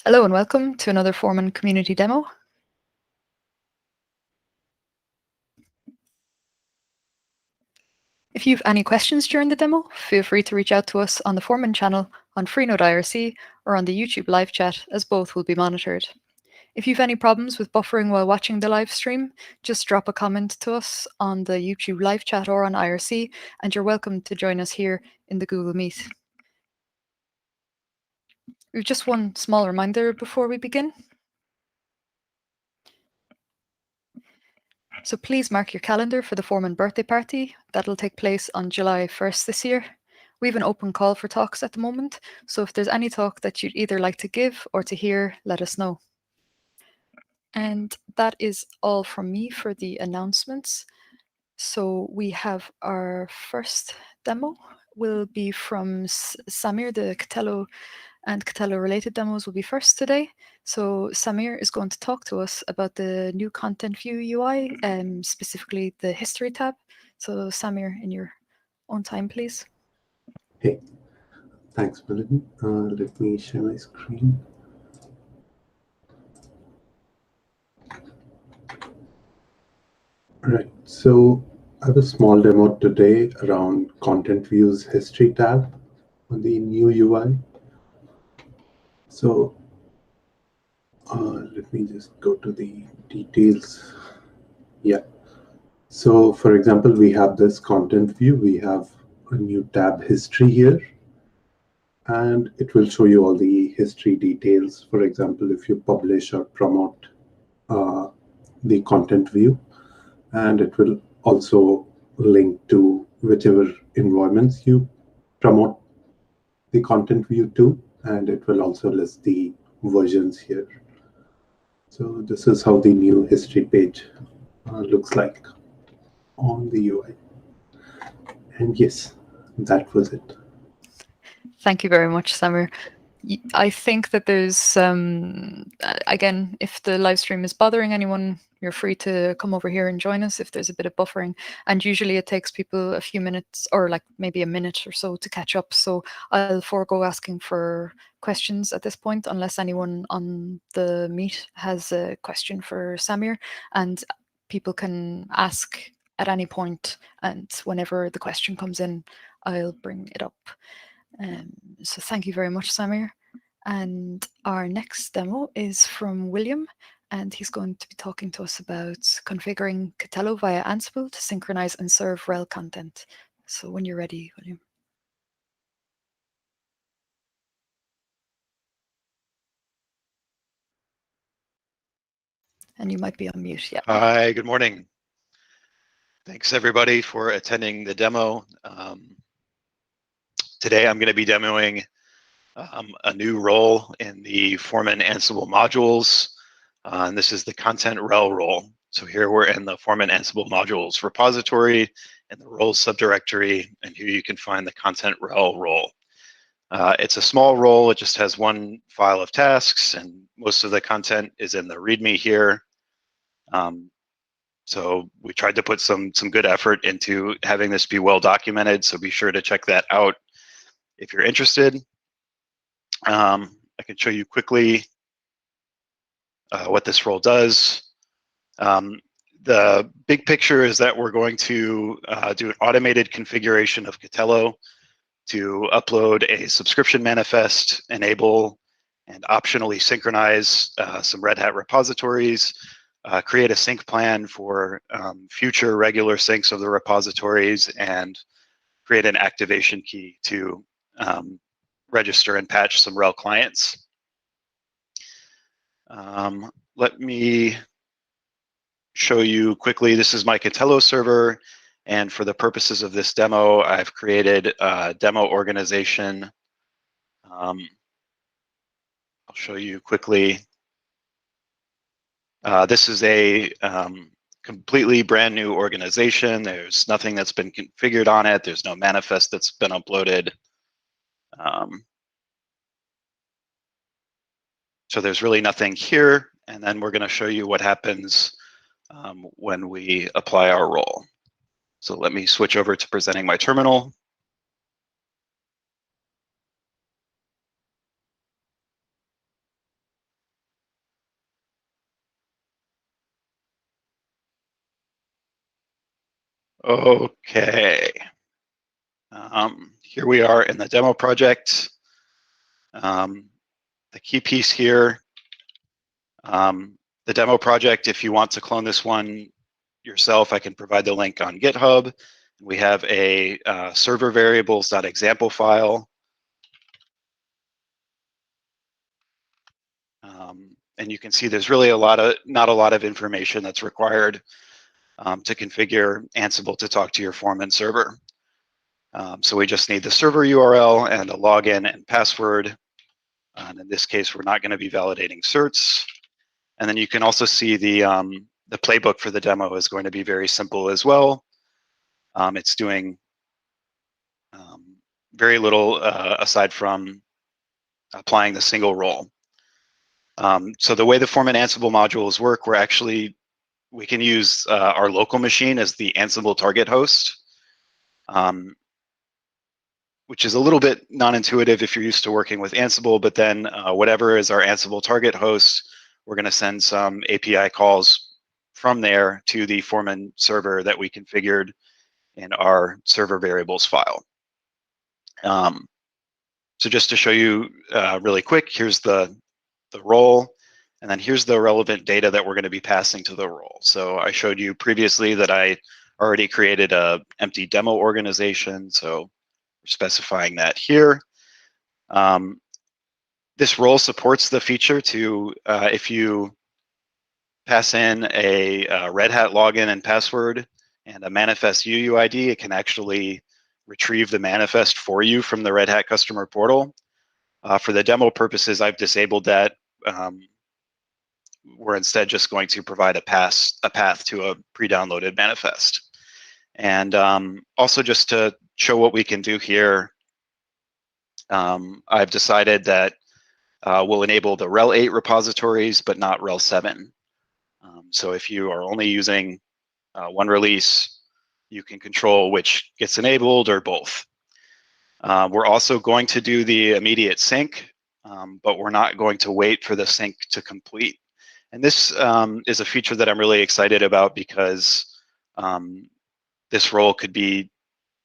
Hello and welcome to another Foreman community demo. If you have any questions during the demo, feel free to reach out to us on the Foreman channel on Freenode IRC or on the YouTube live chat, as both will be monitored. If you have any problems with buffering while watching the live stream, just drop a comment to us on the YouTube live chat or on IRC, and you're welcome to join us here in the Google Meet. We've just one small reminder before we begin. So please mark your calendar for the Foreman birthday party. That'll take place on July 1st this year. We have an open call for talks at the moment, so if there's any talk that you'd either like to give or to hear, let us know. And that is all from me for the announcements. So we have our first demo will be from Samir, the Katello and Katello related demos will be first today. So Samir is going to talk to us about the new content view UI, specifically the history tab. So Samir, in your own time, please. Hey, thanks, Melanie. Let me share my screen. All right, so I have a small demo today around content views history tab on the new UI. So let me just go to the details. Yeah. So for example, we have this content view. We have a new tab history here, and it will show you all the history details. For example, if you publish or promote the content view, and it will also link to whichever environments you promote the content view to, and it will also list the versions here. So this is how the new history page looks like on the UI. And yes, that was it. Thank you very much, Samir. I think that there's, again, if the live stream is bothering anyone, you're free to come over here and join us if there's a bit of buffering. And usually it takes people a few minutes or like maybe a minute or so to catch up. So I'll forego asking for questions at this point unless anyone on the meet has a question for Samir, and people can ask at any point, and whenever the question comes in, I'll bring it up. So thank you very much, Samir. And our next demo is from William, and he's going to be talking to us about configuring Katello via Ansible to synchronize and serve RHEL content. So when you're ready, William. And you might be on mute, yeah. Hi, good morning. Thanks everybody for attending the demo. Today I'm going to be demoing a new role in the Foreman Ansible modules. And this is the content RHEL role. So here we're in the Foreman Ansible modules repository and the roles subdirectory, and here you can find the content RHEL role. It's a small role, it just has one file of tasks, and most of the content is in the README here. So we tried to put some good effort into having this be well documented, so be sure to check that out if you're interested. I can show you quickly what this role does. The big picture is that we're going to do an automated configuration of Katello to upload a subscription manifest, enable and optionally synchronize some Red Hat repositories, create a sync plan for future regular syncs of the repositories, and create an activation key to register and patch some RHEL clients. Let me show you quickly. This is my Katello server, and for the purposes of this demo, I've created a demo organization. I'll show you quickly. This is a completely brand new organization. There's nothing that's been configured on it. There's no manifest that's been uploaded. So there's really nothing here. And then we're going to show you what happens when we apply our role. So let me switch over to presenting my terminal. Okay. Here we are in the demo project. The key piece here, the demo project, if you want to clone this one yourself, I can provide the link on GitHub. We have a server variables.example file. And you can see there's really not a lot of information that's required to configure Ansible to talk to your Foreman server. So we just need the server URL and a login and password. And in this case, we're not going to be validating certs. And then you can also see the playbook for the demo is going to be very simple as well. It's doing very little aside from applying the single role. So the way the Foreman Ansible modules work, we can use our local machine as the Ansible target host, which is a little bit non-intuitive if you're used to working with Ansible, but then whatever is our Ansible target host, we're going to send some API calls from there to the Foreman server that we configured in our server variables file. So just to show you really quick, here's the role, and then here's the relevant data that we're going to be passing to the role. So I showed you previously that I already created a empty demo organization, so we're specifying that here. This role supports the feature to, if you pass in a Red Hat login and password and a manifest UUID, it can actually retrieve the manifest for you from the Red Hat customer portal. For the demo purposes, I've disabled that. We're instead just going to provide a path to a pre-downloaded manifest. And also just to show what we can do here, I've decided that we'll enable the RHEL 8 repositories, but not RHEL 7. So if you are only using one release, you can control which gets enabled or both. We're also going to do the immediate sync, but we're not going to wait for the sync to complete. And this is a feature that I'm really excited about because this role could be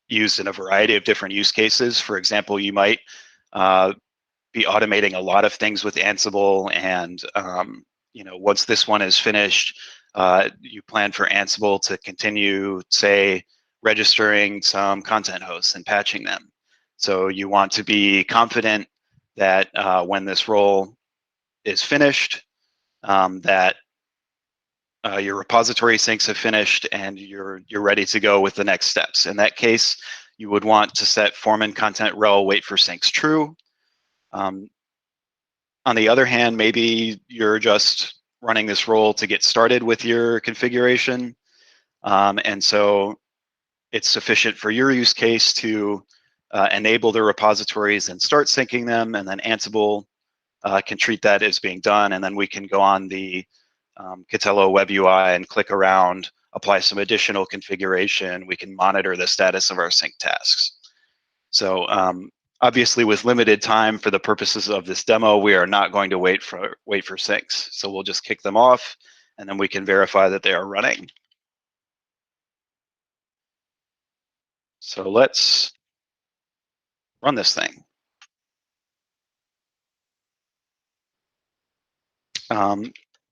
used in a variety of different use cases. For example, you might be automating a lot of things with Ansible, and once this one is finished, you plan for Ansible to continue, say, registering some content hosts and patching them. So you want to be confident that when this role is finished, that your repository syncs have finished and you're ready to go with the next steps. In that case, you would want to set Foreman content rel wait for syncs true. On the other hand, maybe you're just running this role to get started with your configuration, and so it's sufficient for your use case to enable the repositories and start syncing them, and then Ansible can treat that as being done, and then we can go on the Katello web UI and click around, apply some additional configuration. We can monitor the status of our sync tasks. So obviously, with limited time for the purposes of this demo, we are not going to wait for syncs. So we'll just kick them off, and then we can verify that they are running. So let's run this thing.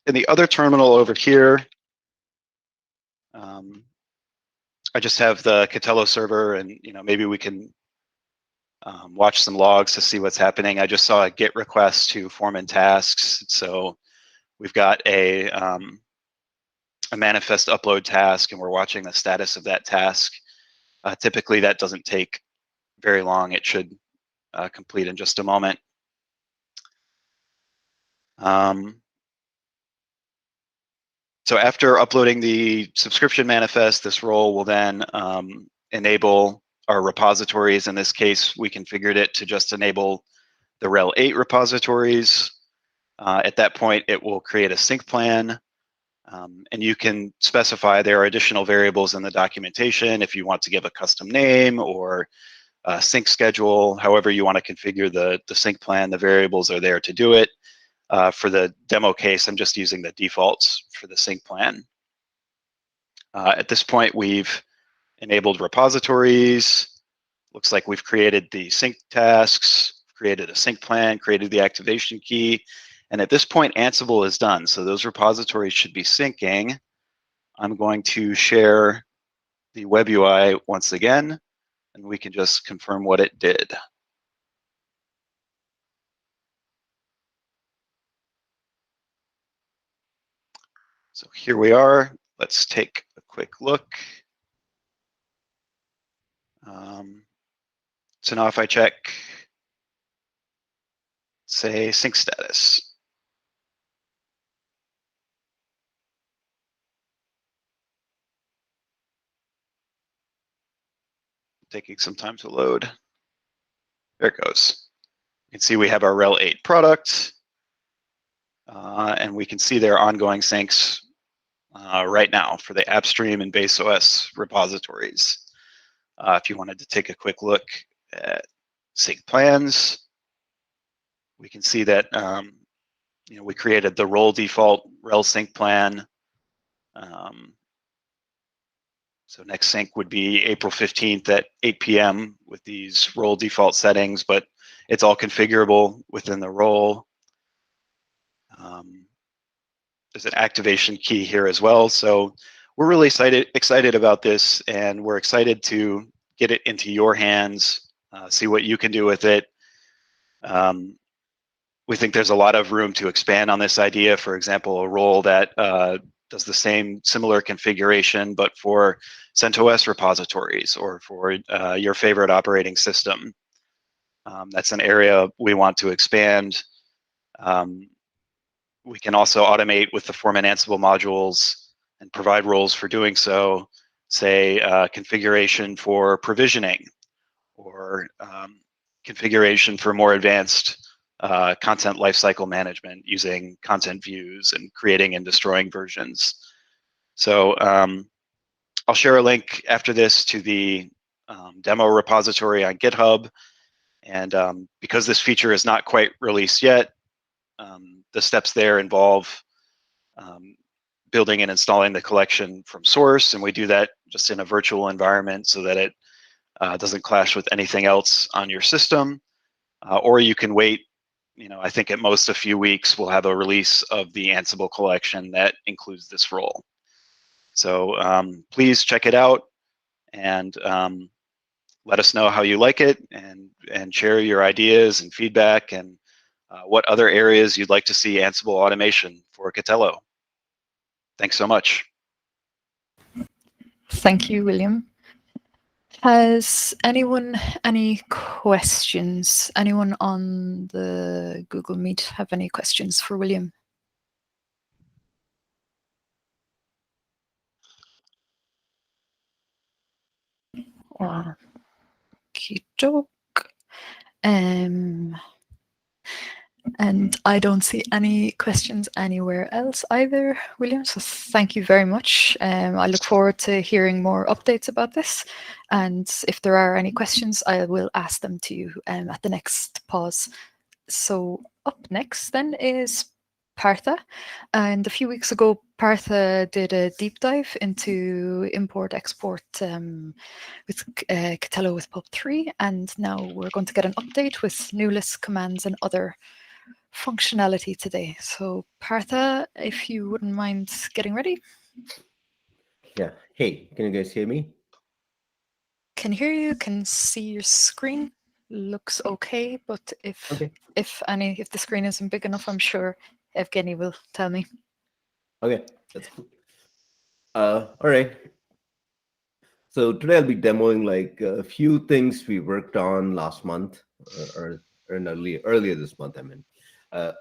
In the other terminal over here, I just have the Katello server, and maybe we can watch some logs to see what's happening. I just saw a GET request to Foreman tasks, so we've got a manifest upload task, and we're watching the status of that task. Typically, that doesn't take very long. It should complete in just a moment. So after uploading the subscription manifest, this role will then enable our repositories. In this case, we configured it to just enable the RHEL 8 repositories. At that point, it will create a sync plan. And you can specify there are additional variables in the documentation if you want to give a custom name or a sync schedule. However you want to configure the sync plan, the variables are there to do it. For the demo case, I'm just using the defaults for the sync plan. At this point, we've enabled repositories. Looks like we've created the sync tasks, created a sync plan, created the activation key. And at this point, Ansible is done. So those repositories should be syncing. I'm going to share the web UI once again, and we can just confirm what it did. So here we are. Let's take a quick look. So now if I check, say, sync status. Taking some time to load. There it goes. You can see we have our RHEL 8 product, and we can see their ongoing syncs right now for the AppStream and base OS repositories. If you wanted to take a quick look at sync plans, we can see that we created the role default RHEL sync plan. So next sync would be April 15th at 8 p.m. with these role default settings, but it's all configurable within the role. There's an activation key here as well. So we're really excited about this, and we're excited to get it into your hands, see what you can do with it. We think there's a lot of room to expand on this idea. For example, a role that does the same similar configuration, but for CentOS repositories or for your favorite operating system. That's an area we want to expand. We can also automate with the Foreman Ansible modules and provide roles for doing so, say configuration for provisioning or configuration for more advanced content lifecycle management using content views and creating and destroying versions. So I'll share a link after this to the demo repository on GitHub. And because this feature is not quite released yet, the steps there involve building and installing the collection from source. And we do that just in a virtual environment so that it doesn't clash with anything else on your system. Or you can wait, I think at most a few weeks, we'll have a release of the Ansible collection that includes this role. So please check it out and let us know how you like it, and share your ideas and feedback and what other areas you'd like to see Ansible automation for Katello. Thanks so much. Thank you, William. Has anyone any questions? Anyone on the Google Meet have any questions for William? Or okey-doke. And I don't see any questions anywhere else either, William, so thank you very much. I look forward to hearing more updates about this. And if there are any questions, I will ask them to you at the next pause. So up next then is Partha. And a few weeks ago, Partha did a deep dive into import-export with Katello with pub3. And now we're going to get an update with new list commands and other functionality today. So Partha, if you wouldn't mind getting ready. Yeah. Hey, can you guys hear me? Can hear you, can see your screen. Looks okay, but if the screen isn't big enough, I'm sure Evgeny will tell me. Okay, that's cool. All right. So today I'll be demoing like a few things we worked on last month or earlier this month, I mean. The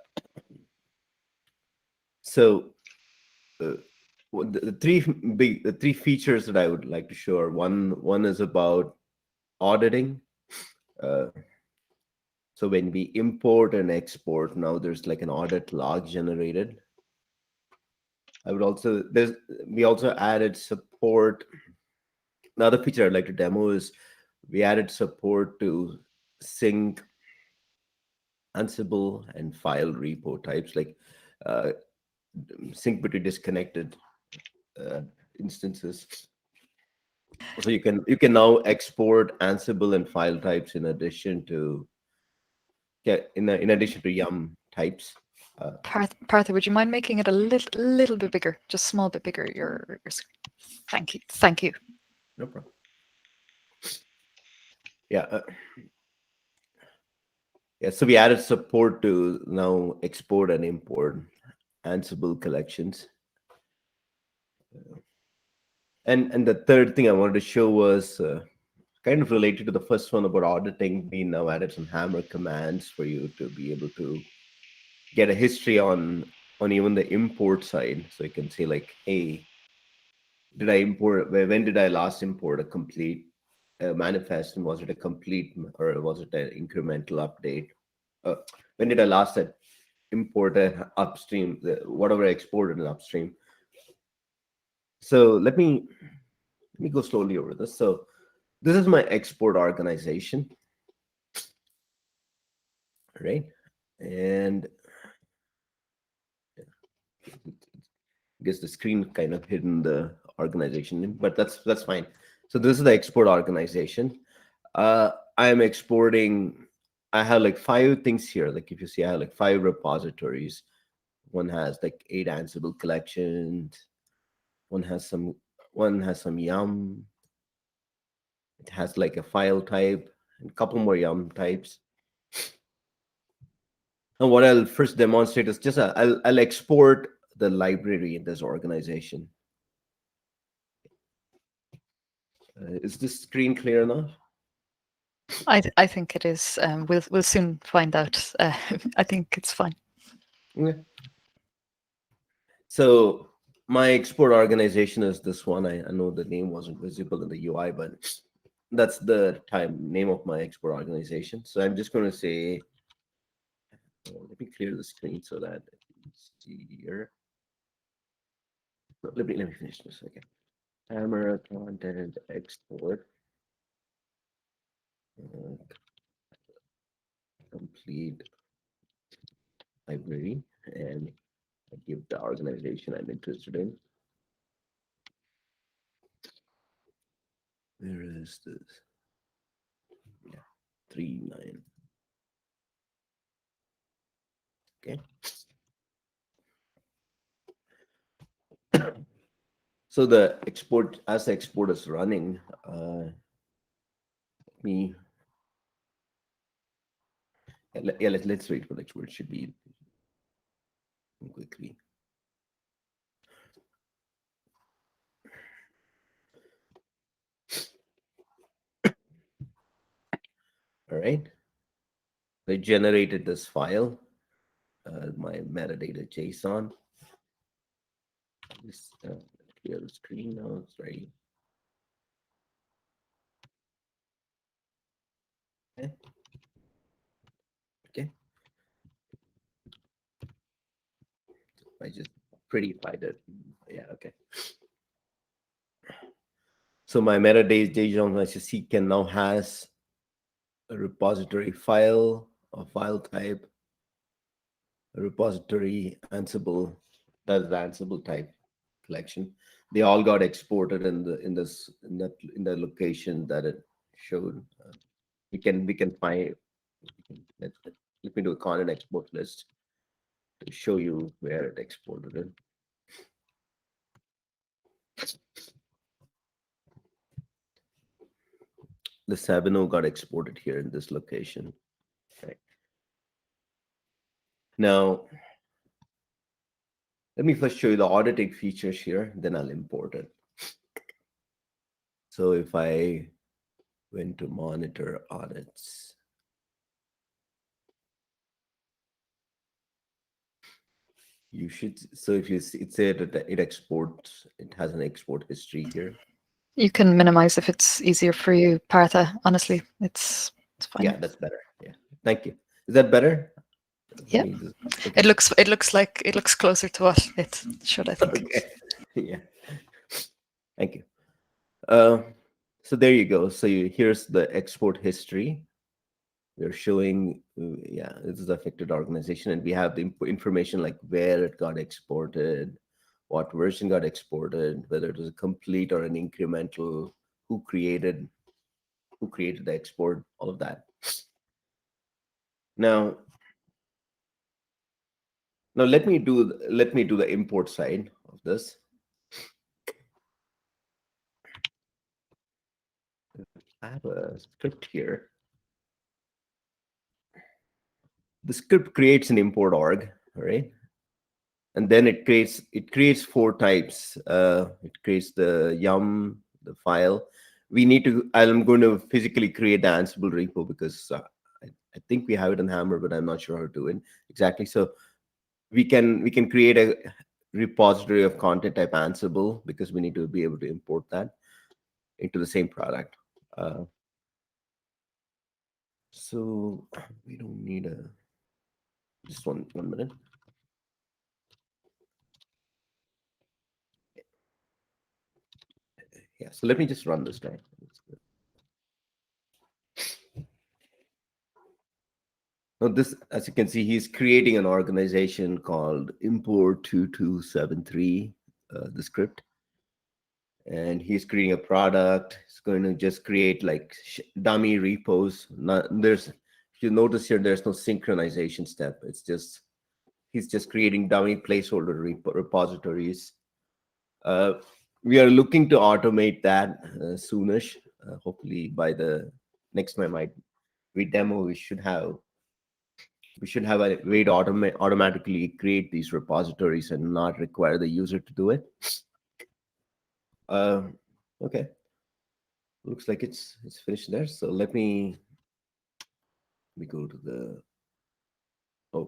three features that I would like to show are one is about auditing. So when we import and export, now there's like an audit log generated. We also added support. Another feature I'd like to demo is we added support to sync Ansible and file repo types, like sync between disconnected instances. So you can now export Ansible and file types in addition to in addition to yum types. Partha, would you mind making it a little bit bigger, just a small bit bigger? Your screen. Thank you. Thank you. No problem. Yeah. Yeah. So we added support to now export and import Ansible collections. And the third thing I wanted to show was kind of related to the first one about auditing. We now added some hammer commands for you to be able to get a history on even the import side. So you can say like, hey, did I import? When did I last import a complete manifest, and was it a complete or was it an incremental update? When did I last import a upstream, whatever I exported in upstream? So let me go slowly over this. So this is my export organization, right? And I guess the screen kind of hidden the organization, but that's fine. So this is the export organization. I am exporting. I have like 5 things here. Like if you see, I have like 5 repositories. One has like 8 Ansible collections. One has some yum. It has like a file type and a couple more yum types. And what I'll first demonstrate is just I'll export the library in this organization. Is this screen clear enough? I think it is. We'll soon find out. I think it's fine. Okay. So my export organization is this one. I know the name wasn't visible in the UI, but that's the name of my export organization. So I'm just going to say, let me clear the screen so that it's here. Let me finish this again. Hammer content export. Complete library, and I give the organization I'm interested in. Where is this? Yeah, 3.9. Okay. So the export, as the export is running, let's wait for the export. It should be quickly. All right. I generated this file, my metadata JSON. This clear the screen now. It's ready. Okay. Okay. I just prettified it. Yeah. Okay. So my metadata JSON, as you see, can now has a repository file, a file type, a repository Ansible. That's the Ansible type collection. They all got exported in the location that it showed. We can find. Let me do a content export list to show you where it exported it. The Sabino got exported here in this location. Okay. Now, let me first show you the auditing features here, then I'll import it. So if I went to monitor audits, you should, so if you see, it said that it exports, it has an export history here. You can minimize if it's easier for you, Partha. Honestly, it's fine. Yeah, that's better. Yeah, thank you. Is that better? Yeah. Okay. It looks closer to what it should, I think. Okay. Yeah. Thank you. So there you go. So here's the export history. We're showing, yeah, this is the affected organization, and we have the information like where it got exported, what version got exported, whether it was a complete or an incremental who created the export, all of that. Now let me do the import side of this. I have a script here. The script creates an import org, all right? And then it creates 4 types. It creates the yum, the file. I'm going to physically create the Ansible repo because I think we have it in Hammer, but I'm not sure how to do it exactly. So we can create a repository of content type Ansible because we need to be able to import that into the same product. So we don't need just one minute. Yeah, so let me just run this guy. Now this, as you can see, he's creating an organization called import2273, the script. And he's creating a product. He's going to just create like dummy repos. If you notice here, there's no synchronization step. It's just, he's just creating dummy placeholder repositories. We are looking to automate that soonish. Hopefully by the next time we demo, we should have a way to automatically create these repositories and not require the user to do it. Okay, looks like it's finished there. So let me go to the, I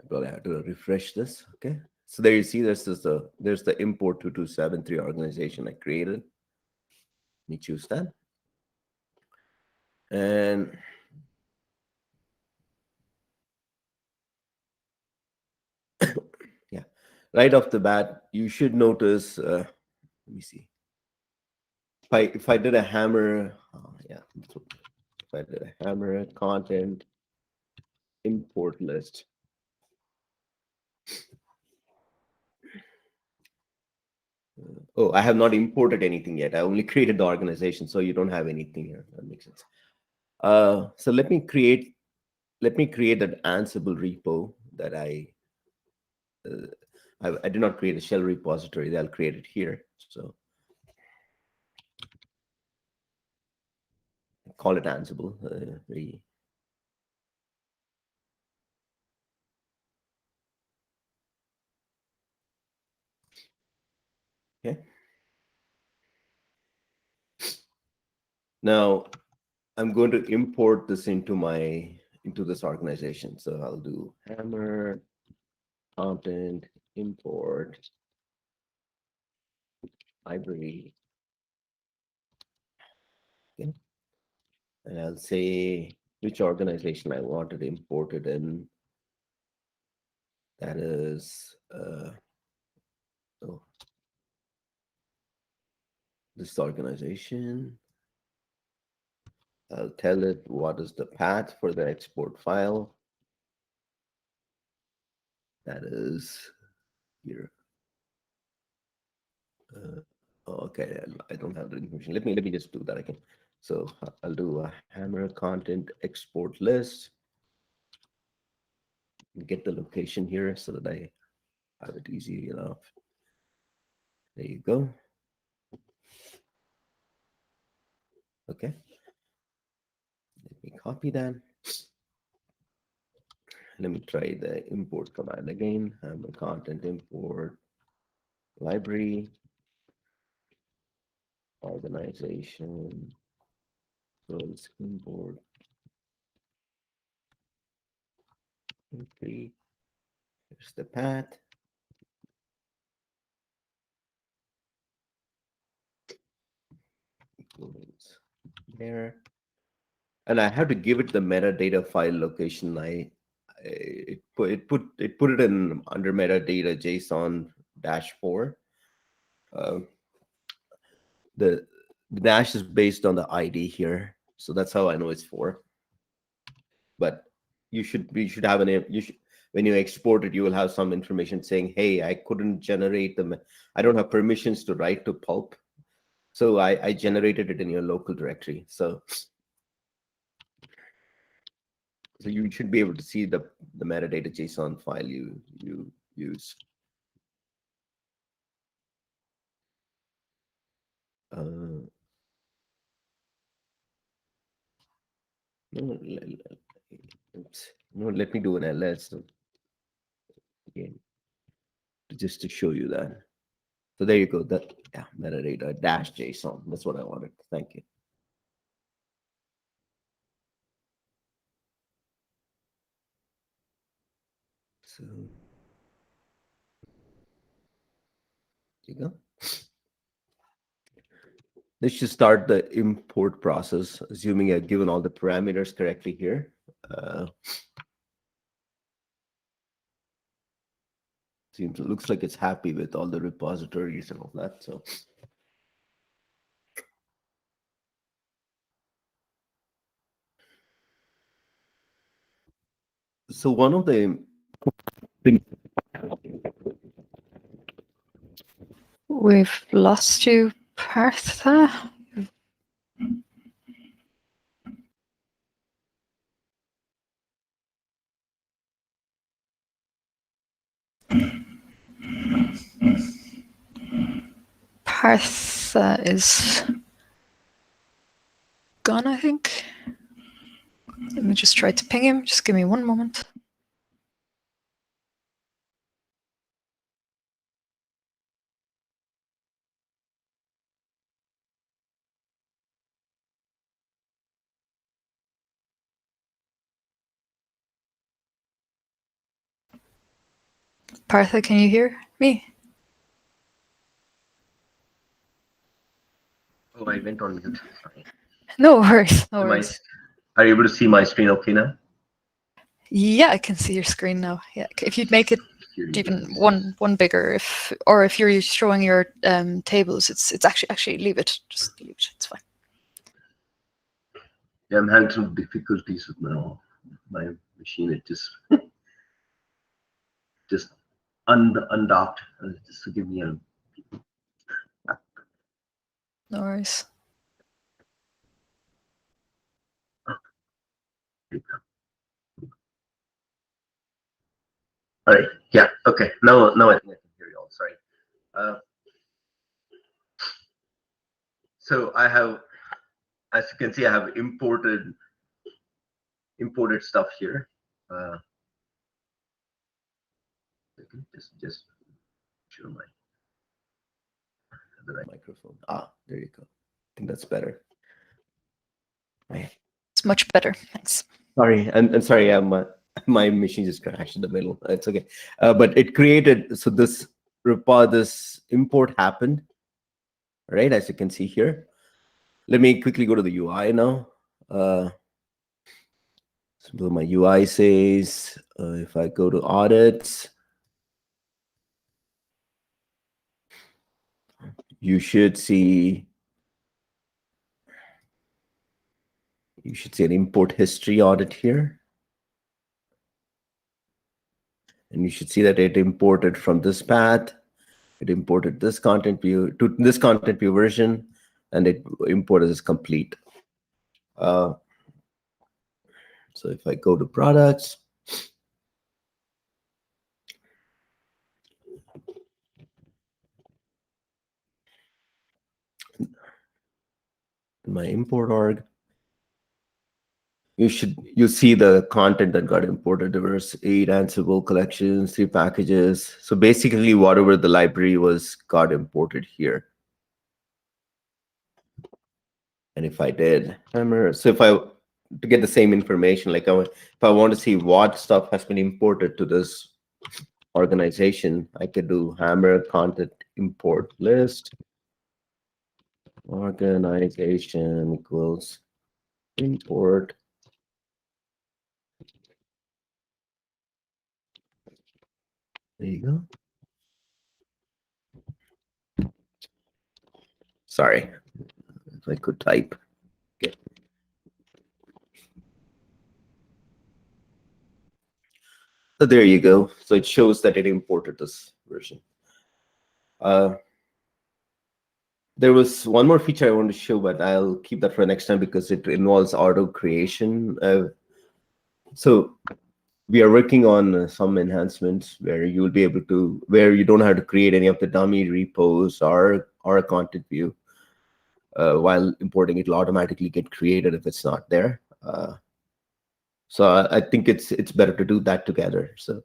probably have to refresh this. Okay, so there you see there's the import 2273 organization I created. Let me choose that. And yeah, right off the bat, you should notice, let me see. If I did a hammer, if I did a hammer content import list. I have not imported anything yet. I only created the organization, so you don't have anything here. That makes sense. So let me create an Ansible repo that I did not create a shell repository. I'll create it here. So call it Ansible. Okay. Now I'm going to import this into this organization. So I'll do hammer content import library. Okay. And I'll say which organization I wanted imported in. That is this organization. I'll tell it what is the path for the export file. That is here. Okay, I don't have the information. Let me just do that again. So I'll do a hammer content export list. Get the location here so that I have it easy enough. There you go. Okay. Let me copy that. Let me try the import command again. Hammer content import library organization. So let's import. Here's the path. There. And I have to give it the metadata file location. It put it in under metadata JSON -4. The dash is based on the ID here, so that's how I know it's 4. But we should have when you export it, you will have some information saying, hey, I couldn't generate them. I don't have permissions to write to pulp. So I generated it in your local directory. So you should be able to see the metadata JSON file you use. No, let me do an ls again, just to show you that. So there you go. That metadata dash JSON. That's what I wanted. Thank you. So there you go. This should start the import process, assuming I've given all the parameters correctly here. It looks like it's happy with all the repositories and all that. So one of the things. We've lost you, Partha. Partha is gone, I think. Let me just try to ping him. Just give me one moment. Partha, can you hear me? Oh, I went on mute. Sorry. No worries. No worries. Are you able to see my screen okay now? Yeah, I can see your screen now. Yeah, if you'd make it even one bigger, if you're showing your tables, it's actually leave it. Just leave it. It's fine. Yeah, I'm having some difficulties with my machine. It just undocked. Just to give me a. No worries. All right. Yeah. Okay. Now I think I can hear you all. Sorry. So I have, as you can see, I have imported stuff here. Just show my the right microphone. There you go. I think that's better. Right. It's much better. Thanks. Sorry, and sorry, my machine just crashed in the middle. It's okay. But it created, so this import happened, right? As you can see here. Let me quickly go to the UI now. So my UI says, if I go to audits, you should see an import history audit here. And you should see that it imported from this path. It imported this content view to this content view version, and it imported as complete. So if I go to products, my import org, you see the content that got imported. There was 8 Ansible collections, 3 packages. So basically, whatever the library was got imported here. And if I did hammer, so if I to get the same information, like if I want to see what stuff has been imported to this organization, I could do hammer content import list organization equals import. There you go. Sorry, if I could type. Okay. So there you go. So it shows that it imported this version. There was one more feature I want to show, but I'll keep that for next time because it involves auto creation. So we are working on some enhancements where you will be able to, where you don't have to create any of the dummy repos or a content view. While importing, it will automatically get created if it's not there. So I think it's better to do that together. So.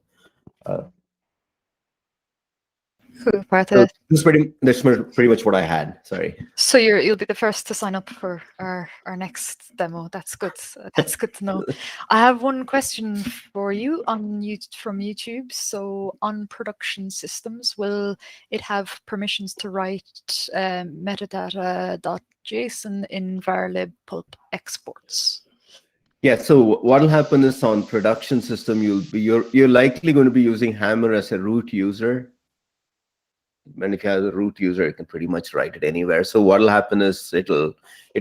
Cool, Partha. That's pretty much what I had. Sorry. So you'll be the first to sign up for our next demo. That's good. That's good to know. I have one question for you from YouTube. So on production systems, will it have permissions to write metadata.json in varlib pulp exports? Yeah, so what will happen is on production system, you're likely going to be using Hammer as a root user. And if you have a root user, you can pretty much write it anywhere. So what will happen is it'll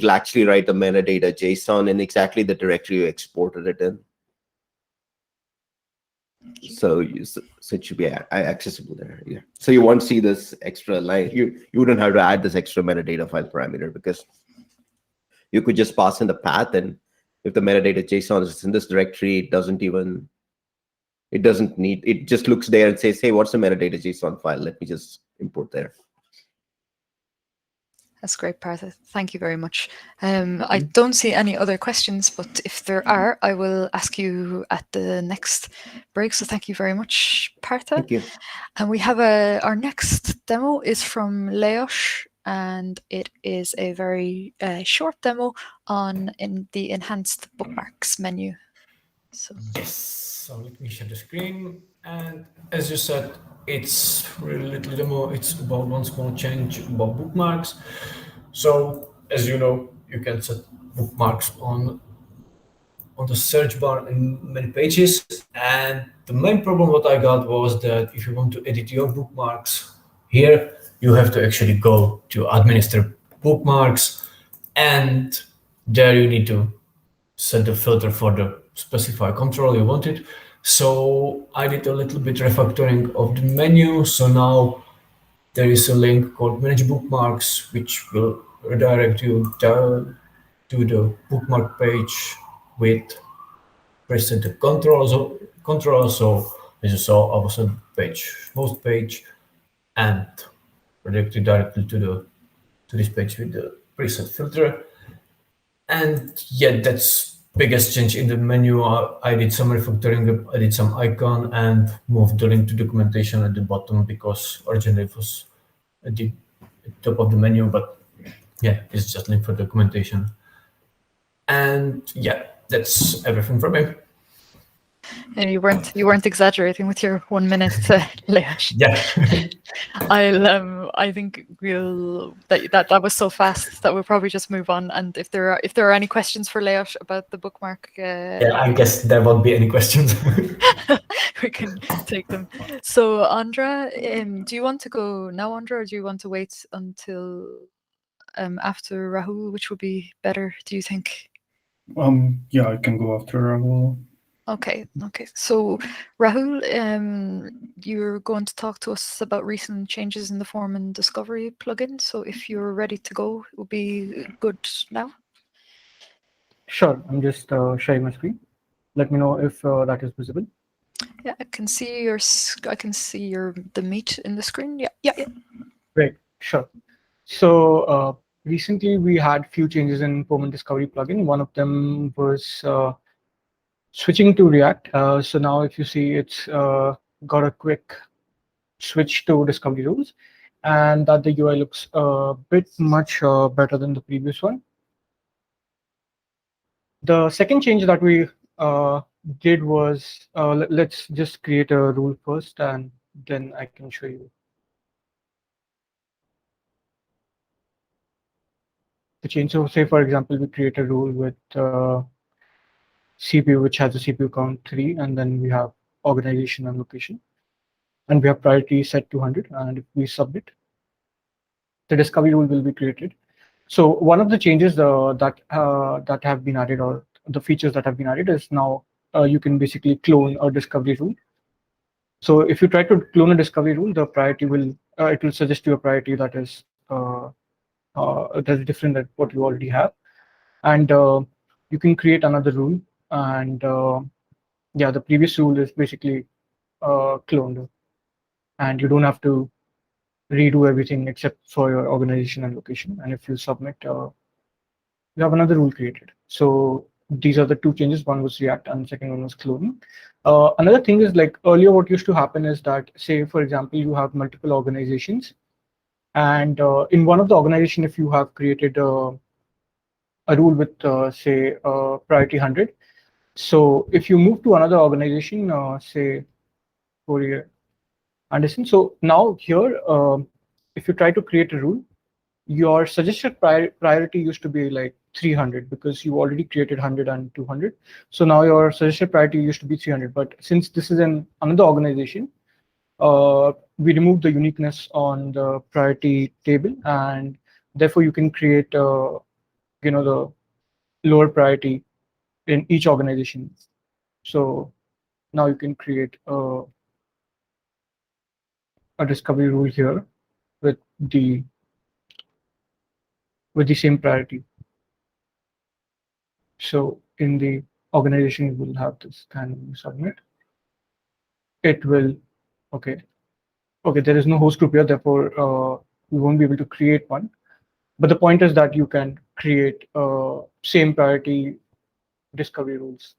actually write the metadata JSON in exactly the directory you exported it in. So it should be accessible there. Yeah. So you won't see this extra line. You wouldn't have to add this extra metadata file parameter because you could just pass in the path, and if the metadata JSON is in this directory, it just looks there and says, hey, what's the metadata JSON file? Let me just import there. That's great, Partha. Thank you very much. I don't see any other questions, but if there are, I will ask you at the next break. So thank you very much, Partha. Thank you. And we have our next demo is from Leosh, and it is a very short demo in the enhanced bookmarks menu. So yes, so let me share the screen. And as you said, it's really little demo. It's about one small change about bookmarks. So as you know, you can set bookmarks on the search bar in many pages. And the main problem what I got was that if you want to edit your bookmarks here, you have to actually go to administer bookmarks, and there you need to set the filter for the specified control you wanted. So I did a little bit refactoring of the menu. So now there is a link called Manage Bookmarks, which will redirect you down to the bookmark page with preset the control. So as you saw, I was on host page, and redirected directly to this page with the preset filter. And yeah, that's biggest change in the menu. I did some refactoring, I did some icon and moved the link to documentation at the bottom because originally it was at the top of the menu, but yeah, it's just link for documentation. And yeah, that's everything from me. and you weren't exaggerating with your 1 minute, Leosh. Yeah. I think that was so fast that we'll probably just move on. And if there are any questions for Leosh about the bookmark, Yeah, I guess there won't be any questions. we can take them. So Andra, do you want to go now, Andra, or do you want to wait until after Rahul, which would be better, do you think? Yeah, I can go after Rahul. Okay. So Rahul, you're going to talk to us about recent changes in the Foreman Discovery plugin. So if you're ready to go, it would be good now. Sure, I'm just sharing my screen. Let me know if that is visible. Yeah, I can see the meat in the screen. Yeah. Great, sure. So recently we had few changes in Foreman Discovery plugin. One of them was switching to React. So now if you see, it's got a quick switch to discovery rules, and that the UI looks a bit much better than the previous one. The second change that we did was, let's just create a rule first, and then I can show you the change. So say, for example, we create a rule with CPU, which has a CPU count 3, and then we have organization and location, and we have priority set to 100, and if we submit, the discovery rule will be created. So one of the changes that have been added, or the features that have been added, is now you can basically clone a discovery rule. So if you try to clone a discovery rule, the priority will it will suggest you a priority that is that's different than what you already have. And you can create another rule. And yeah, the previous rule is basically cloned. And you don't have to redo everything except for your organization and location. And if you submit, you have another rule created. So these are the two changes. One was React and the second one was cloning. Another thing is, like earlier, what used to happen is that, say, for example, you have multiple organizations. And in one of the organization, if you have created a rule with, say, priority 100. So if you move to another organization, say, Korea, Anderson. So now here, if you try to create a rule, your suggested priority used to be like 300 because you already created 100 and 200. So now your suggested priority used to be 300. But since this is in another organization, we removed the uniqueness on the priority table, and therefore you can create, the lower priority in each organization. So now you can create a discovery rule here with the same priority. So in the organization, you will have this, and submit. It will, okay, there is no host group here, therefore you won't be able to create one. But the point is that you can create same priority discovery rules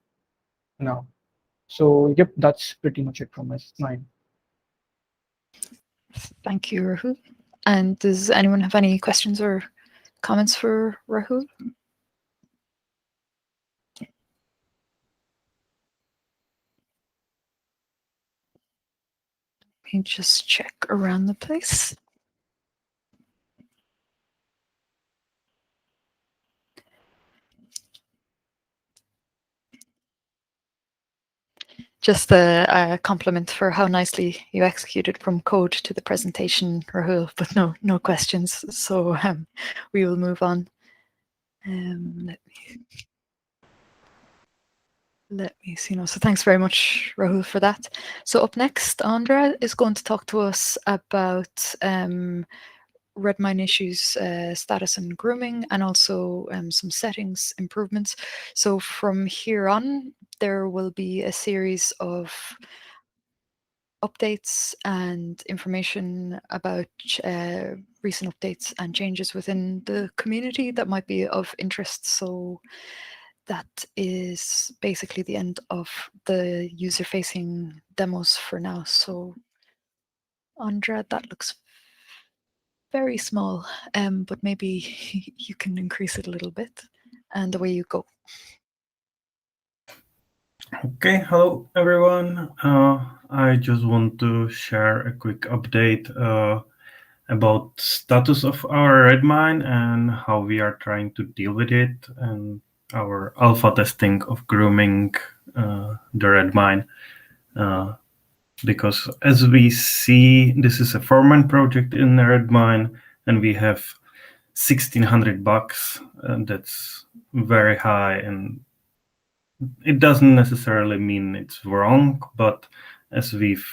now. So yep, that's pretty much it from mine. Thank you, Rahul. And does anyone have any questions or comments for Rahul? Let me just check around the place. Just a compliment for how nicely you executed from code to the presentation, Rahul, but no questions. So we will move on. Let me see now. So thanks very much, Rahul, for that. So up next, Andra is going to talk to us about Redmine issues, status and grooming, and also some settings improvements. So from here on, there will be a series of updates and information about recent updates and changes within the community that might be of interest. So that is basically the end of the user-facing demos for now. So Andra, that looks very small, but maybe you can increase it a little bit, and away you go. Okay, hello everyone. I just want to share a quick update about status of our Redmine and how we are trying to deal with it, and our alpha testing of grooming the Redmine. Because as we see, this is a Foreman project in Redmine, and we have 1,600 bugs. That's very high, and it doesn't necessarily mean it's wrong, but as we've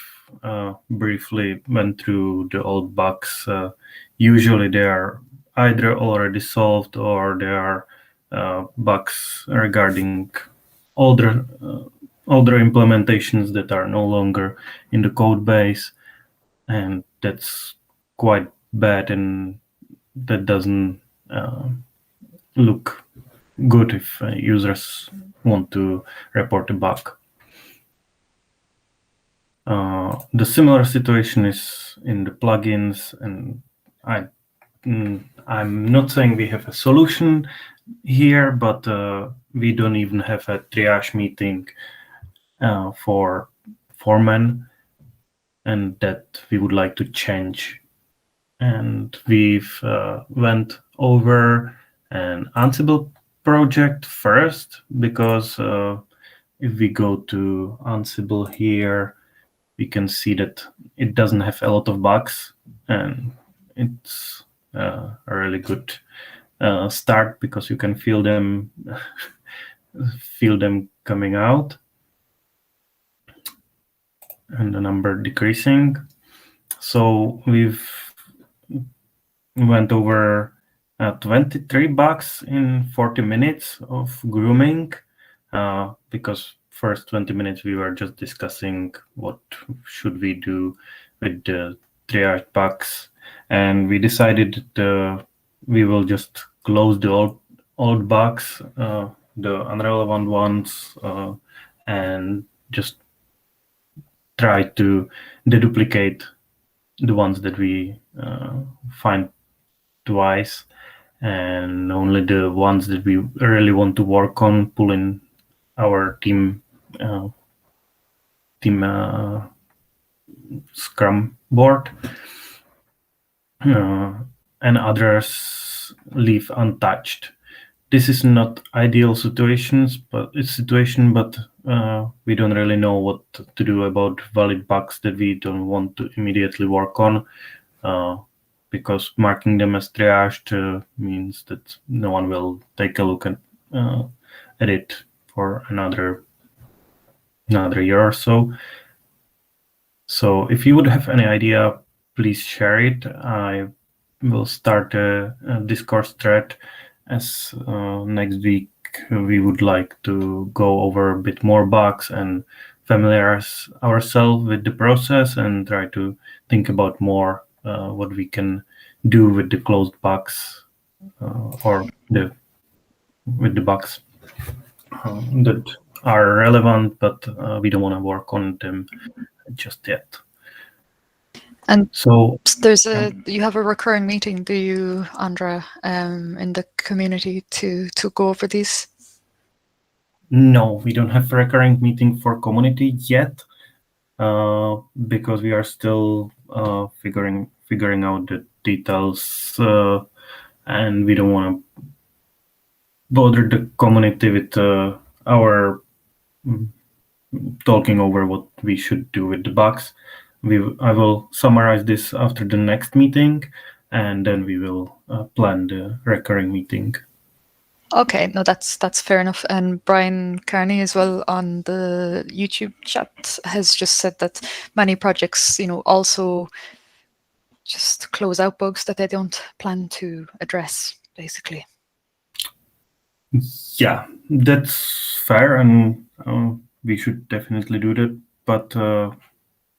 briefly went through the old bugs, usually they are either already solved or there are bugs regarding older implementations that are no longer in the code base, and that's quite bad, and that doesn't look good if users want to report a bug. The similar situation is in the plugins, and I'm not saying we have a solution here, but we don't even have a triage meeting for Foreman, and that we would like to change. And we've went over an Ansible project first, because if we go to Ansible here, we can see that it doesn't have a lot of bugs, and it's a really good start because you can feel them coming out and the number decreasing. So we've went over 23 bucks in 40 minutes of grooming, because first 20 minutes we were just discussing what should we do with the triage bugs, and we decided that we will just close the old bugs, the unrelevant ones, and just try to deduplicate the ones that we find twice, and only the ones that we really want to work on pull in our team Scrum board, and others leave untouched. This is not ideal situation, but we don't really know what to do about valid bugs that we don't want to immediately work on, because marking them as triaged means that no one will take a look at it for another year or so. So if you would have any idea, please share it. I will start a Discord thread, as next week we would like to go over a bit more bugs and familiarize ourselves with the process and try to think about more what we can do with the closed bugs, or with the bugs that are relevant, but we don't want to work on them just yet. And so you have a recurring meeting, do you, Andra, in the community to go over these? No, we don't have a recurring meeting for community yet, because we are still figuring out the details, and we don't want to bother the community with our talking over what we should do with the bugs. I will summarize this after the next meeting, and then we will plan the recurring meeting. Okay, no, that's fair enough. And Brian Carney as well on the YouTube chat has just said that many projects, also just close out bugs that they don't plan to address, basically. Yeah, that's fair, and we should definitely do that. But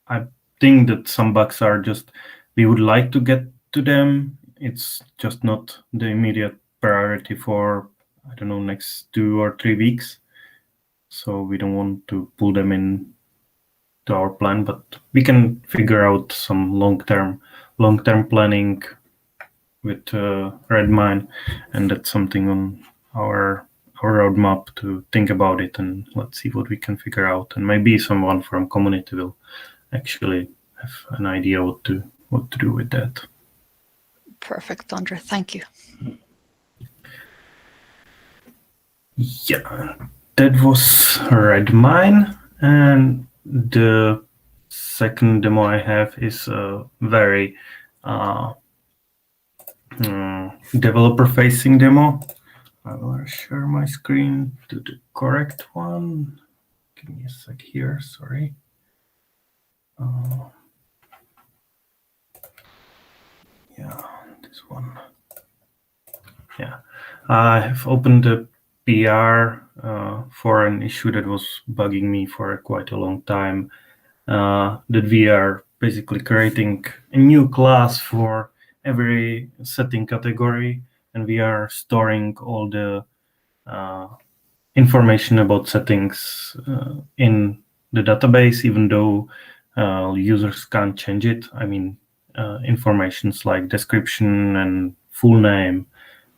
I think that some bugs are just, we would like to get to them. It's just not the immediate priority for, I don't know, next 2 or 3 weeks. So we don't want to pull them in to our plan, but we can figure out some long-term planning with Redmine, and that's something on our roadmap to think about it, and let's see what we can figure out. And maybe someone from community will actually have an idea what to do with that. Perfect, Andra. Thank you. Yeah, that was Redmine, and the second demo I have is a very developer-facing demo. I will share my screen to the correct one. Give me a sec here, sorry. Yeah, this one. Yeah, I have opened the PR for an issue that was bugging me for quite a long time, that we are basically creating a new class for every setting category, and we are storing all the information about settings in the database, even though users can't change it. I mean, informations like description and full name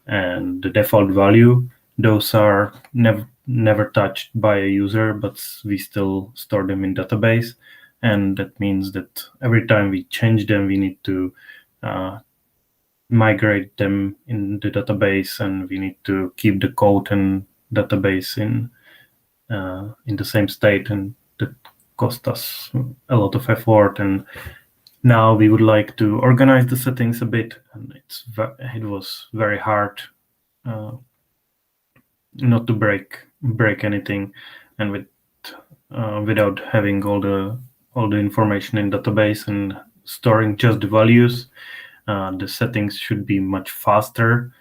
and the default value, those are never touched by a user, but we still store them in database. And that means that every time we change them, we need to migrate them in the database, and we need to keep the code and database in the same state, and that cost us a lot of effort. And now we would like to organize the settings a bit, and it was very hard not to break anything, and without having all the information in database and storing just the values. The settings should be much faster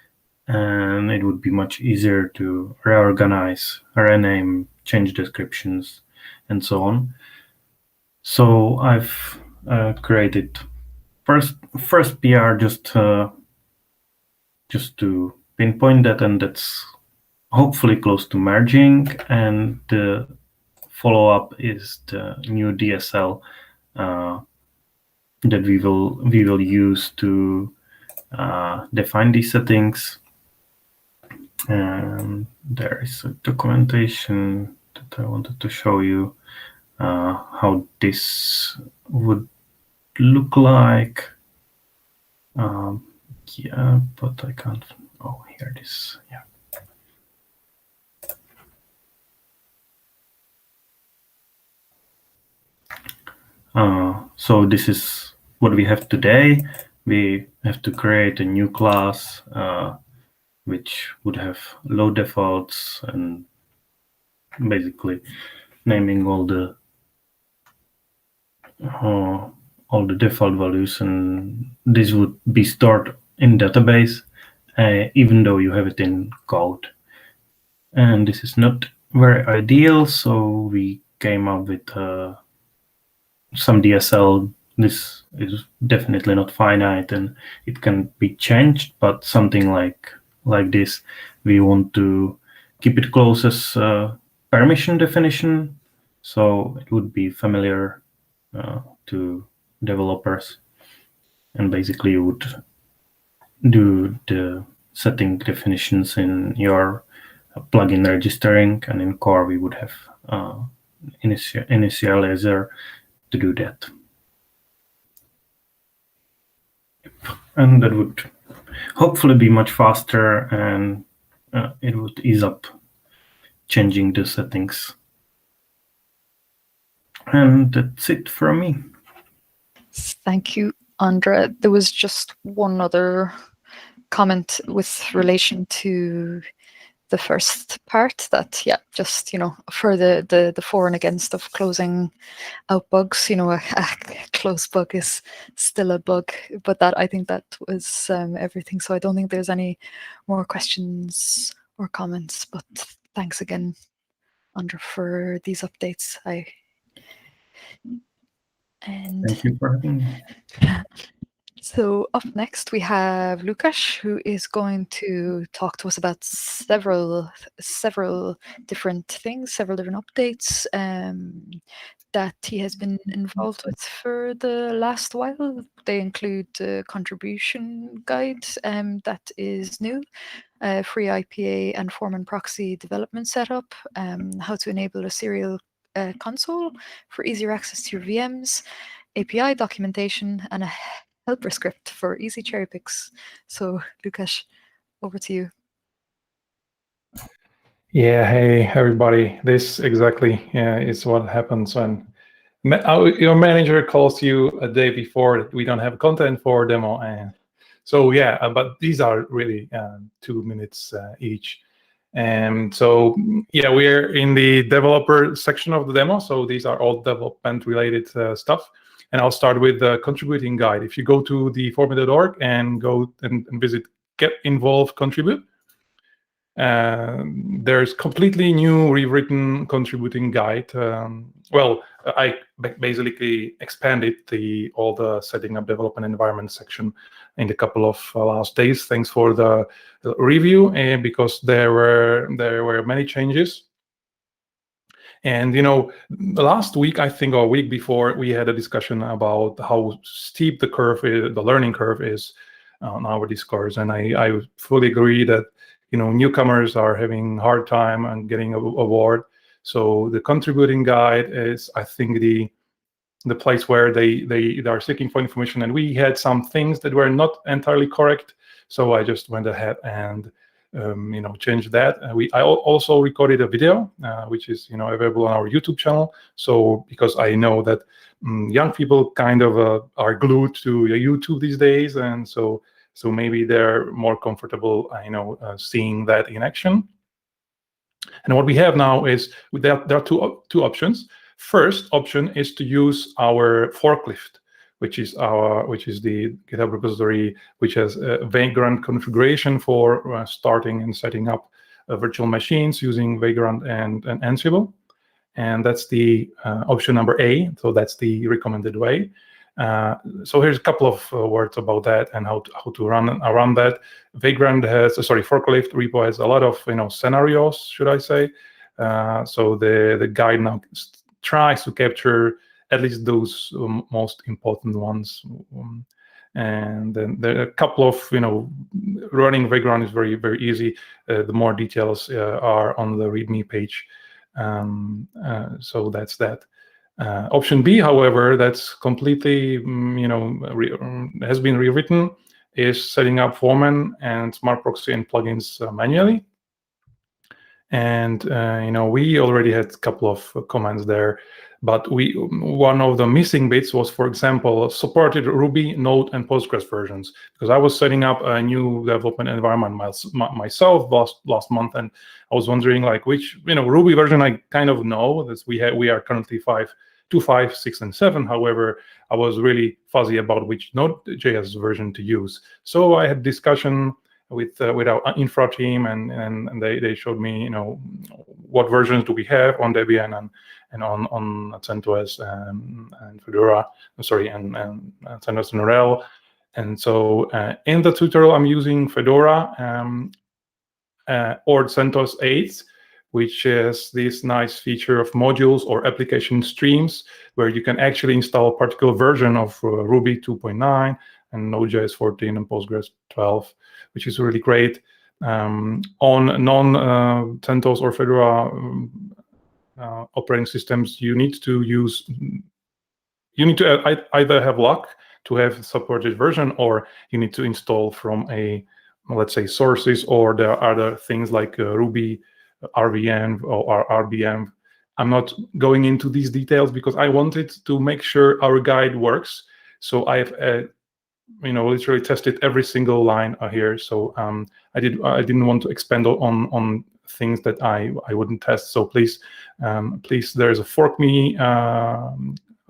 and it would be much easier to reorganize, rename, change descriptions, and so on. So I've created first PR just to pinpoint that, and that's hopefully close to merging. And the follow-up is the new DSL that we will use to define these settings. And there is a documentation that I wanted to show you how this would look like. Yeah, but I can't. Oh, here it is. Yeah. So this is what we have today. We have to create a new class which would have low defaults and basically naming all the default values, and this would be stored in database even though you have it in code. And this is not very ideal, so we came up with some DSL. This is definitely not finite and it can be changed, but something like this, we want to keep it close as permission definition, so it would be familiar to developers. And basically you would do the setting definitions in your plugin registering, and in core we would have initializer to do that. And that would hopefully be much faster, and it would ease up changing the settings. And that's it from me. Thank you, Andra. There was just one other comment with relation to the first part, that just for the for and against of closing out bugs, a closed bug is still a bug, but that, I think that was everything. So I don't think there's any more questions or comments, but thanks again, Andra, for these updates. Thank you for having me. So up next we have Lukasz, who is going to talk to us about several different things, several different updates that he has been involved with for the last while. They include the contribution guide that is new, FreeIPA and Foreman Proxy development setup, how to enable a serial console for easier access to your VMs, API documentation, and a helper script for easy cherry picks. So Lukasz, over to you. Yeah, hey everybody. This exactly is what happens when your manager calls you a day before that we don't have content for demo. And so yeah, but these are really 2 minutes each. And so yeah, we're in the developer section of the demo. So these are all development related stuff. And I'll start with the contributing guide. If you go to the foreman.org and go and visit Get Involved Contribute, there's completely new rewritten contributing guide. Well, I basically expanded all the setting up development environment section in a couple of last days. Thanks for the review, because there were many changes. And the last week, I think, or a week before, we had a discussion about how steep the curve is, the learning curve is on our Discords, and I fully agree that newcomers are having a hard time and getting an award. So the contributing guide is, I think, the place where they are seeking for information, and we had some things that were not entirely correct. So I just went ahead and change that. I also recorded a video, which is available on our YouTube channel. So because I know that young people kind of are glued to YouTube these days, and so maybe they're more comfortable, seeing that in action. And what we have now is there are two options. First option is to use our forklift, which is the GitHub repository, which has a Vagrant configuration for starting and setting up virtual machines using Vagrant and Ansible. And that's the option number A. So that's the recommended way. So here's a couple of words about that and how to run around that. Vagrant has, forklift repo has a lot of scenarios, should I say? So the guide now tries to capture at least those most important ones. And then there are a couple of running Vagrant is very, very easy. The more details are on the README page. So that's that. Option B, however, that's completely has been rewritten, is setting up Foreman and Smart Proxy and plugins manually. And we already had a couple of comments there, but one of the missing bits was, for example, supported Ruby, Node, and Postgres versions, because I was setting up a new development environment myself last month, and I was wondering like which Ruby version I kind of know that we are currently 5.5, 6, and 7. However, I was really fuzzy about which Node.js version to use. So I had discussion with our infra team, and they showed me what versions do we have on Debian and on CentOS and Fedora, and CentOS and RHEL. And so in the tutorial, I'm using Fedora or CentOS 8, which is this nice feature of modules or application streams, where you can actually install a particular version of Ruby 2.9 and Node.js 14 and Postgres 12, which is really great. On non-CentOS or Fedora operating systems, you need to either have luck to have supported version, or you need to install from let's say sources, or there are other things like Ruby RVM or RBM. I'm not going into these details because I wanted to make sure our guide works. So I've literally tested every single line here. So I didn't want to expand on things that I wouldn't test. So please, there's a fork me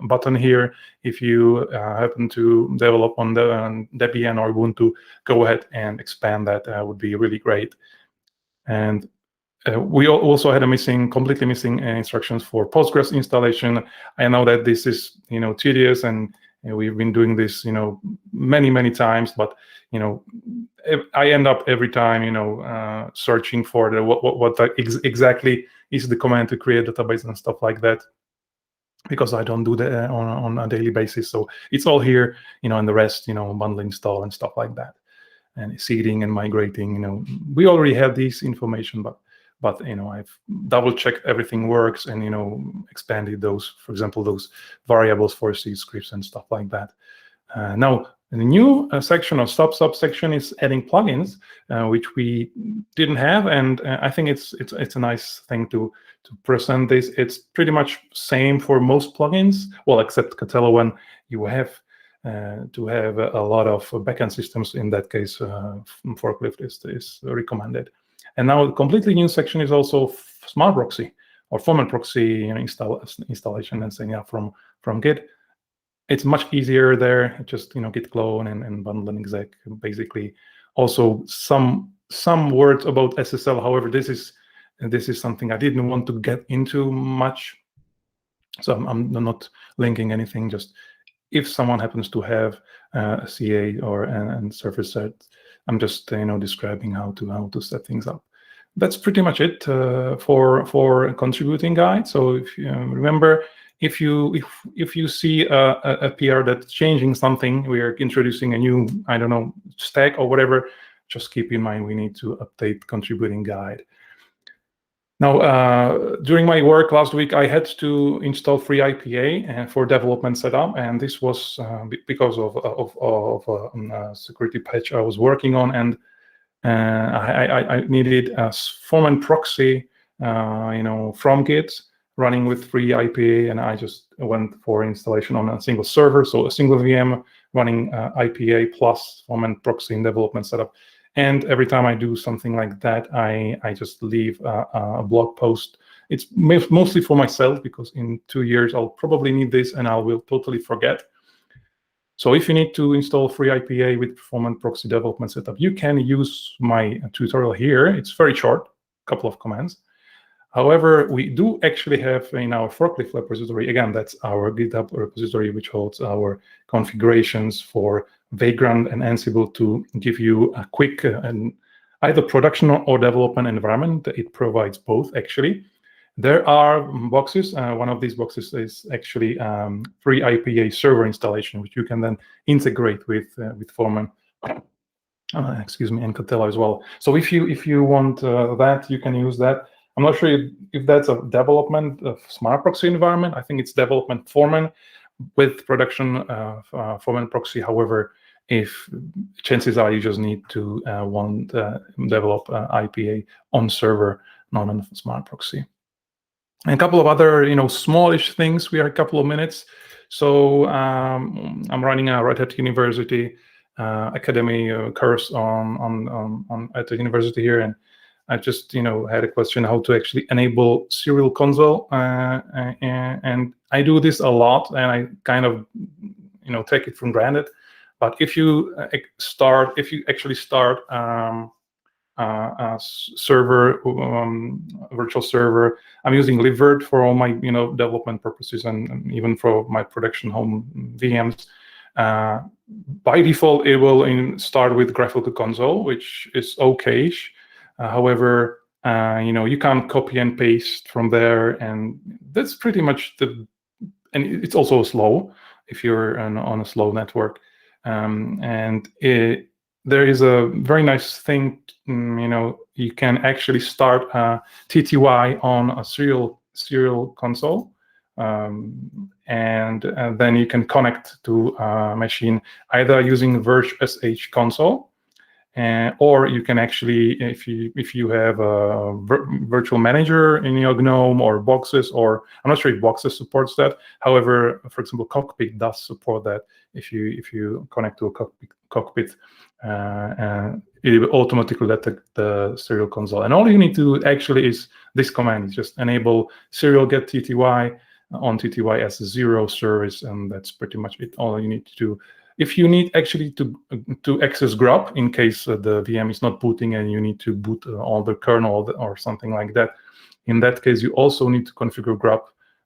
button here. If you happen to develop on Debian or Ubuntu, go ahead and expand that. Would be really great. And we also had completely missing instructions for Postgres installation. I know that this is tedious, and we've been doing this many times, but I end up every time searching for what exactly is the command to create database and stuff like that, because I don't do that on a daily basis. So it's all here, and the rest, bundle install and stuff like that, and seeding and migrating. We already have this information, but I've double-checked everything works and expanded those, for example, those variables for C scripts and stuff like that. Now, the new section or subsection is adding plugins, which we didn't have, and I think it's a nice thing to present this. It's pretty much same for most plugins, well, except Katello, when you have to have a lot of backend systems. In that case, Forklift is recommended. And now a completely new section is also Smart Proxy or Foreman Proxy installation and setting up from Git. It's much easier there. Just git clone and bundle and exec basically. Also some words about SSL. However, this is something I didn't want to get into much, so I'm not linking anything. Just if someone happens to have a CA or and service set, I'm just describing how to set things up. That's pretty much it for a contributing guide. So if you remember, if you see a PR that's changing something, we are introducing a new stack or whatever, just keep in mind we need to update contributing guide. Now, during my work last week, I had to install FreeIPA for development setup, and this was because of a security patch I was working on, and I needed a Foreman Proxy, from Git running with FreeIPA, and I just went for installation on a single server, so a single VM running IPA plus Foreman Proxy in development setup. And every time I do something like that, I just leave a blog post. It's mostly for myself, because in 2 years I'll probably need this and I will totally forget. So if you need to install FreeIPA with Foreman Proxy development setup, you can use my tutorial here. It's very short, a couple of commands. However, we do actually have in our forklift repository, again, that's our GitHub repository, which holds our configurations for Vagrant and Ansible to give you a quick and either production or development environment. It provides both, actually. There are boxes. One of these boxes is actually FreeIPA server installation, which you can then integrate with Foreman. Excuse me, and Katello as well. So if you want that, you can use that. I'm not sure if that's a development of Smart Proxy environment. I think it's development Foreman with production Foreman Proxy. However, if chances are you just need to develop IPA on server, not on Smart Proxy. And a couple of other, smallish things. We are a couple of minutes. So I'm running a Red Hat University Academy course at the university here, and I just had a question how to actually enable serial console, and I do this a lot, and I kind of take it for granted. But if you actually start a server, virtual server, I'm using libvirt for all my development purposes and even for my production home VMs. By default, it will start with graphical console, which is okay-ish. However, you can't copy and paste from there, and that's pretty much and it's also slow if you're on a slow network. There is a very nice thing, you can actually start TTY on a serial console, and then you can connect to a machine either using virsh console, or you can actually, if you have a virtual manager in your GNOME or Boxes, or I'm not sure if Boxes supports that. However, for example, Cockpit does support that. If you connect to a Cockpit, it will automatically detect the serial console. And all you need to actually is this command: just enable serial get TTY on TTY as a 0 service, and that's pretty much it. All you need to do. If you need actually to access grub in case the VM is not booting and you need to boot all the kernel or something like that, in that case you also need to configure grub.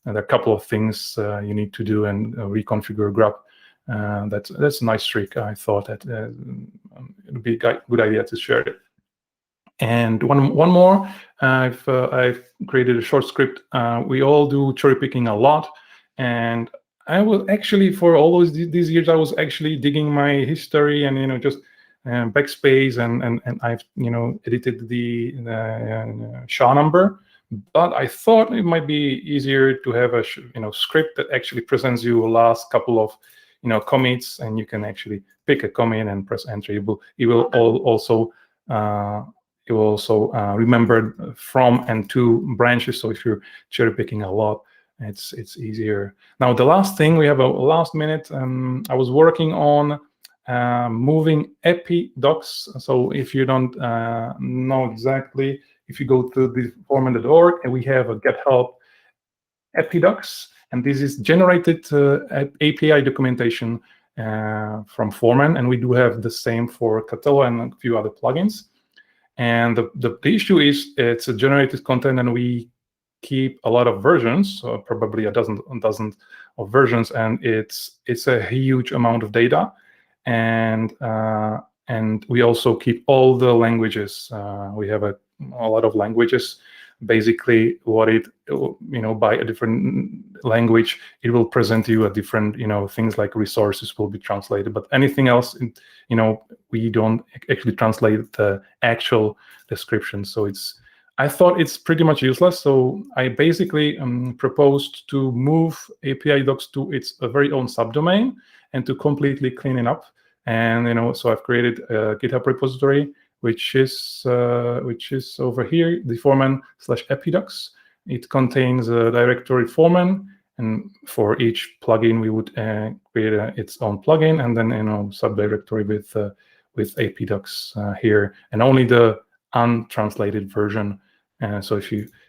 And there are a couple of things you need to do and reconfigure grub. That's a nice trick. I thought that it would be a good idea to share it. And one more, I've created a short script. We all do cherry picking a lot, and I was actually, for all these years, I was actually digging my history and just backspace and I've edited the SHA number. But I thought it might be easier to have a script that actually presents you the last couple of commits, and you can actually pick a commit and press enter. It will also remember from and to branches. So if you're cherry picking a lot, it's easier. Now the last thing, we have a last minute. I was working on moving epi docs. So if you don't know exactly, if you go to the foreman.org, and we have a get help epi docs, and this is generated API documentation from Foreman, and we do have the same for Katello and a few other plugins. And the issue is it's a generated content, and we keep a lot of versions, probably a dozen of versions, and it's a huge amount of data, and we also keep all the languages. We have a lot of languages. Basically, what it by a different language, it will present you a different things like resources will be translated, but anything else, we don't actually translate the actual description. So I thought it's pretty much useless. So I basically proposed to move API docs to its very own subdomain and to completely clean it up. And so I've created a GitHub repository, which is over here, the Foreman/epidocs. It contains a directory Foreman, and for each plugin we would create its own plugin, and then subdirectory with epidocs here, and only the untranslated version. So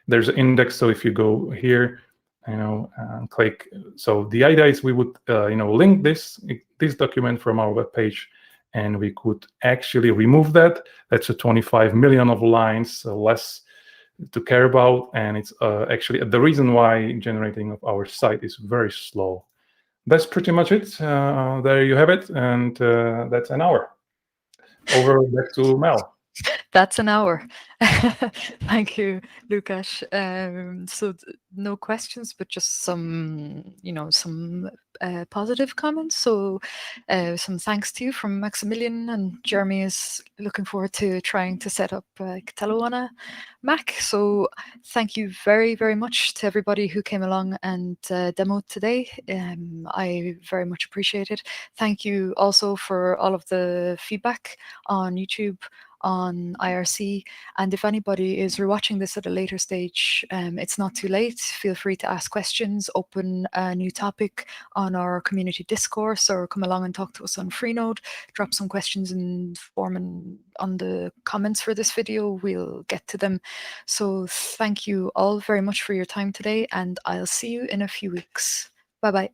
there's an index. So if you go here, click. So the idea is we would link this document from our web page, and we could actually remove that. That's a 25 million of lines less to care about, and it's actually the reason why generating of our site is very slow. That's pretty much it. There you have it, and that's an hour. Over back to Mel. That's an hour. Thank you, Lukasz. So no questions, but just some, some positive comments. So some thanks to you from Maximilian, and Jeremy is looking forward to trying to set up Katello on a Mac. So thank you very, very much to everybody who came along and demoed today. I very much appreciate it. Thank you also for all of the feedback on YouTube, on IRC, and if anybody is rewatching this at a later stage, it's not too late. Feel free to ask questions, open a new topic on our community discourse, or come along and talk to us on Freenode. Drop some questions in Foreman on the comments for this video. We'll get to them. So thank you all very much for your time today, and I'll see you in a few weeks. Bye-bye.